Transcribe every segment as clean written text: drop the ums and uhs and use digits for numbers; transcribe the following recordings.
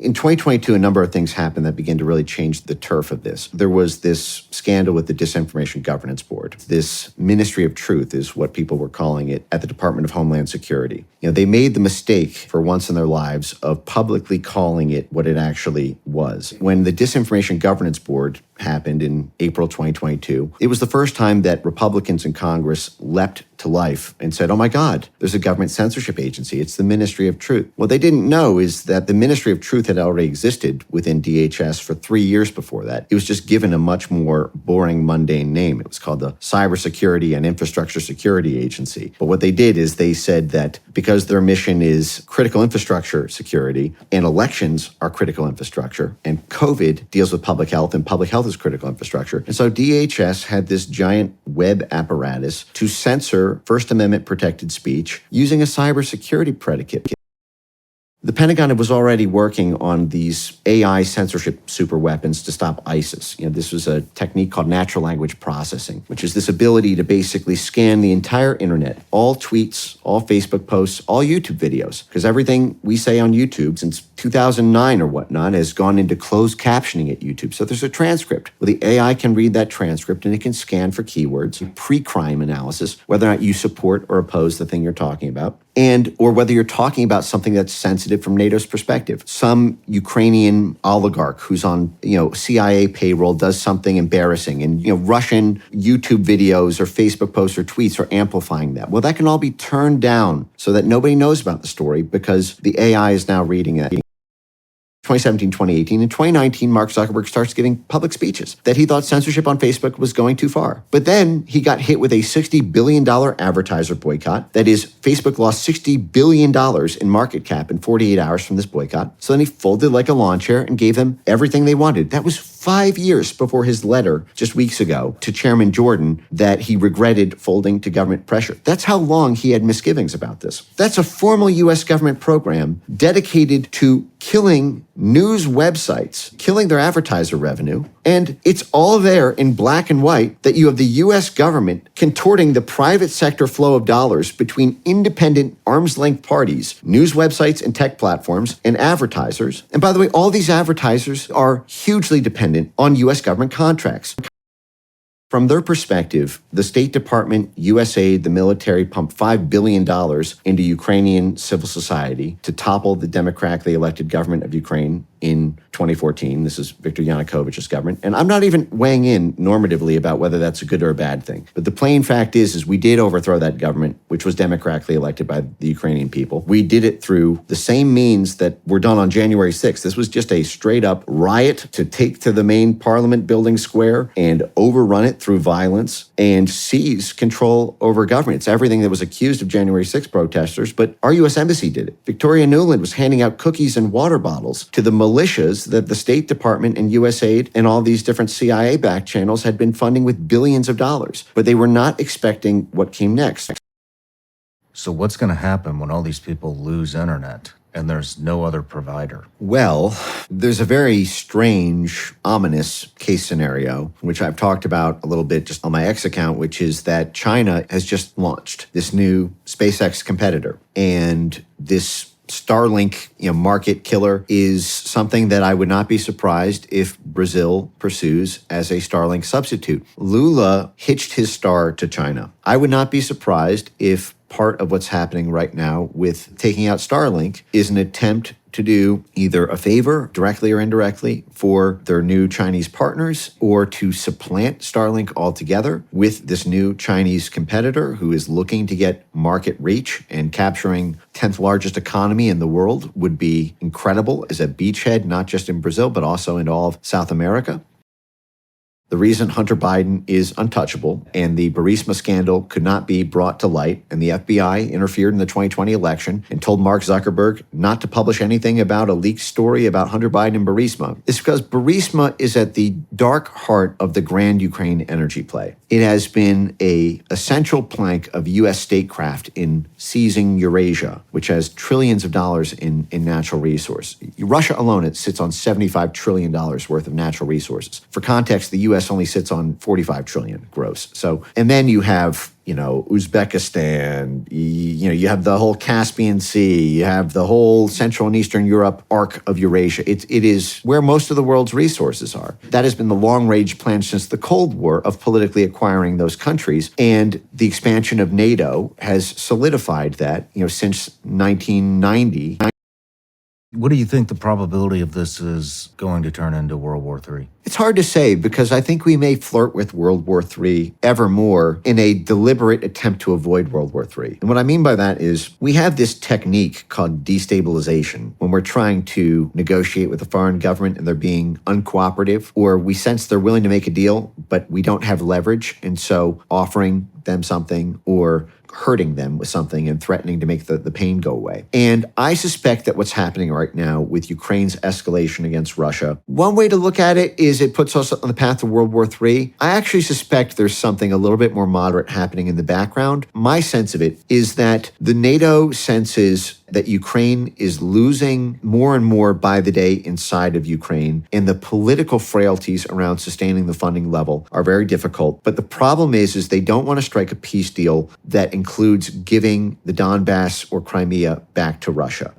In 2022, a number of things happened that began to really change the turf of this. There was this scandal with the Disinformation Governance Board. This Ministry of Truth is what people were calling it at the Department of Homeland Security. They made the mistake for once in their lives of publicly calling it what it actually was. When the Disinformation Governance Board happened in April 2022, it was the first time that Republicans in Congress leapt to life and said, oh my God, there's a government censorship agency. It's the Ministry of Truth. What they didn't know is that the Ministry of Truth had already existed within DHS for 3 years before that. It was just given a much more boring, mundane name. It was called the Cybersecurity and Infrastructure Security Agency. But what they did is they said that because their mission is critical infrastructure security and elections are critical infrastructure and COVID deals with public health and public health is critical infrastructure. And so DHS had this giant web apparatus to censor First Amendment protected speech using a cybersecurity predicate. The Pentagon was already working on these AI censorship superweapons to stop ISIS. This was a technique called natural language processing, which is this ability to basically scan the entire internet, all tweets, all Facebook posts, all YouTube videos, because everything we say on YouTube since 2009 or whatnot has gone into closed captioning at YouTube. So there's a transcript. Well, the AI can read that transcript and it can scan for keywords, pre-crime analysis, whether or not you support or oppose the thing you're talking about, or whether you're talking about something that's sensitive from NATO's perspective. Some Ukrainian oligarch who's on, CIA payroll does something embarrassing, and, Russian YouTube videos or Facebook posts or tweets are amplifying that. Well, that can all be turned down so that nobody knows about the story because the AI is now reading it. 2017, 2018. In 2019, Mark Zuckerberg starts giving public speeches that he thought censorship on Facebook was going too far. But then he got hit with a $60 billion advertiser boycott. That is, Facebook lost $60 billion in market cap in 48 hours from this boycott. So then he folded like a lawn chair and gave them everything they wanted. That was 5 years before his letter just weeks ago to Chairman Jordan that he regretted folding to government pressure. That's how long he had misgivings about this. That's a formal U.S. government program dedicated to killing news websites, killing their advertiser revenue. And it's all there in black and white that you have the U.S. government contorting the private sector flow of dollars between independent arm's-length parties, news websites and tech platforms, and advertisers. And by the way, all these advertisers are hugely dependent on U.S. government contracts. From their perspective, the State Department, USAID, the military pumped $5 billion into Ukrainian civil society to topple the democratically elected government of Ukraine in 2014. This is Viktor Yanukovych's government. And I'm not even weighing in normatively about whether that's a good or a bad thing. But the plain fact is we did overthrow that government, which was democratically elected by the Ukrainian people. We did it through the same means that were done on January 6th. This was just a straight up riot to take to the main parliament building square and overrun it through violence and seize control over government. It's everything that was accused of January 6th protesters, but our U.S. Embassy did it. Victoria Nuland was handing out cookies and water bottles to the militias that the State Department and USAID and all these different CIA-backed channels had been funding with billions of dollars, but they were not expecting what came next. So what's going to happen when all these people lose internet and there's no other provider? Well, there's a very strange, ominous case scenario, which I've talked about a little bit just on my X account, which is that China has just launched this new SpaceX competitor. And this Starlink, market killer is something that I would not be surprised if Brazil pursues as a Starlink substitute. Lula hitched his star to China. I would not be surprised if part of what's happening right now with taking out Starlink is an attempt to do either a favor, directly or indirectly, for their new Chinese partners, or to supplant Starlink altogether with this new Chinese competitor who is looking to get market reach, and capturing 10th largest economy in the world would be incredible as a beachhead, not just in Brazil, but also in all of South America. The reason Hunter Biden is untouchable and the Burisma scandal could not be brought to light, and the FBI interfered in the 2020 election and told Mark Zuckerberg not to publish anything about a leaked story about Hunter Biden and Burisma, is because Burisma is at the dark heart of the grand Ukraine energy play. It has been a essential plank of U.S. statecraft in seizing Eurasia, which has trillions of dollars in natural resources. Russia alone, it sits on $75 trillion worth of natural resources. For context, the U.S. U.S. only sits on 45 trillion gross. So, and then you have, Uzbekistan, you have the whole Caspian Sea, you have the whole Central and Eastern Europe arc of Eurasia. It is where most of the world's resources are. That has been the long-range plan since the Cold War of politically acquiring those countries. And the expansion of NATO has solidified that, since 1990. What do you think the probability of this is going to turn into World War III? It's hard to say because I think we may flirt with World War III ever more in a deliberate attempt to avoid World War III. And what I mean by that is we have this technique called destabilization when we're trying to negotiate with a foreign government and they're being uncooperative, or we sense they're willing to make a deal, but we don't have leverage. And so offering them something or hurting them with something and threatening to make the pain go away. And I suspect that what's happening right now with Ukraine's escalation against Russia, one way to look at it is it puts us on the path to World War III. I actually suspect there's something a little bit more moderate happening in the background. My sense of it is that the NATO senses that Ukraine is losing more and more by the day inside of Ukraine, and the political frailties around sustaining the funding level are very difficult. But the problem is they don't want to strike a peace deal that includes giving the Donbass or Crimea back to Russia.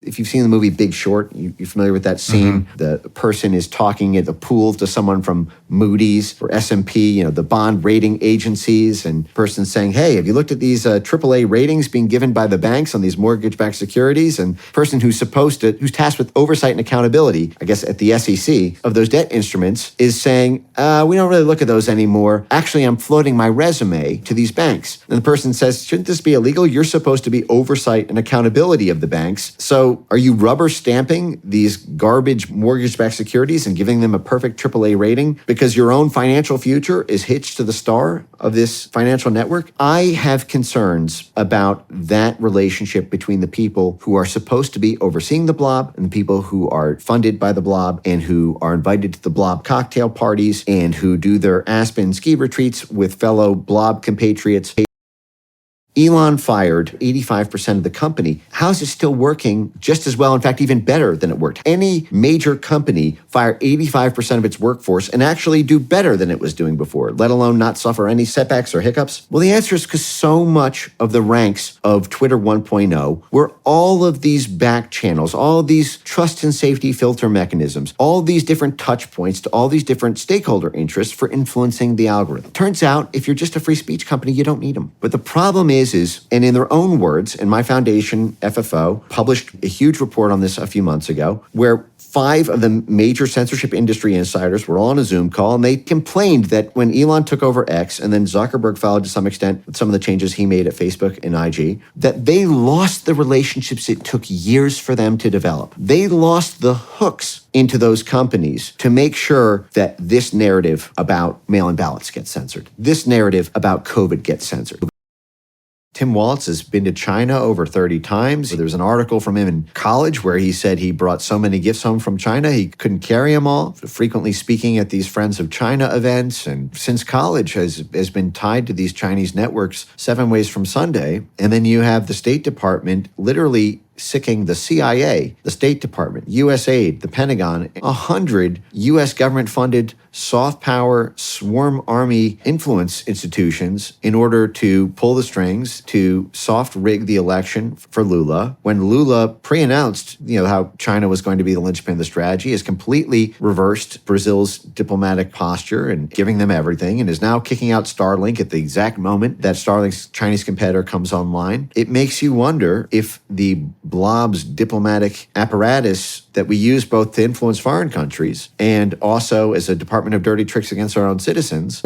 If you've seen the movie Big Short, you're familiar with that scene. Mm-hmm. The person is talking at the pool to someone from Moody's or S&P, the bond rating agencies, and the person's saying, hey, have you looked at these AAA ratings being given by the banks on these mortgage-backed securities? And the person who's tasked with oversight and accountability, I guess at the SEC, of those debt instruments is saying, we don't really look at those anymore. Actually, I'm floating my resume to these banks. And the person says, shouldn't this be illegal? You're supposed to be oversight and accountability of the banks. So are you rubber stamping these garbage mortgage-backed securities and giving them a perfect AAA rating because your own financial future is hitched to the star of this financial network? I have concerns about that relationship between the people who are supposed to be overseeing the BLOB and the people who are funded by the BLOB and who are invited to the BLOB cocktail parties and who do their Aspen ski retreats with fellow BLOB compatriots. Elon fired 85% of the company. How is it still working just as well, in fact, even better than it worked? Any major company fire 85% of its workforce and actually do better than it was doing before, let alone not suffer any setbacks or hiccups? Well, the answer is because so much of the ranks of Twitter 1.0 were all of these back channels, all of these trust and safety filter mechanisms, all these different touch points to all these different stakeholder interests for influencing the algorithm. Turns out, if you're just a free speech company, you don't need them. But the problem is, and in their own words, and my foundation, FFO, published a huge report on this a few months ago, where 5 of the major censorship industry insiders were all on a Zoom call, and they complained that when Elon took over X, and then Zuckerberg followed to some extent with some of the changes he made at Facebook and IG, that they lost the relationships it took years for them to develop. They lost the hooks into those companies to make sure that this narrative about mail-in ballots gets censored. This narrative about COVID gets censored. Tim Waltz has been to China over 30 times. There was an article from him in college where he said he brought so many gifts home from China, he couldn't carry them all, frequently speaking at these Friends of China events. And since college has been tied to these Chinese networks 7 ways from Sunday. And then you have the State Department literally sicking the CIA, the State Department, USAID, the Pentagon, 100 U.S. government-funded soft power swarm army influence institutions in order to pull the strings to soft rig the election for Lula. When Lula pre-announced, how China was going to be the linchpin of the strategy, has completely reversed Brazil's diplomatic posture and giving them everything, and is now kicking out Starlink at the exact moment that Starlink's Chinese competitor comes online. It makes you wonder if the BLOB's diplomatic apparatus that we use both to influence foreign countries and also as a department of dirty tricks against our own citizens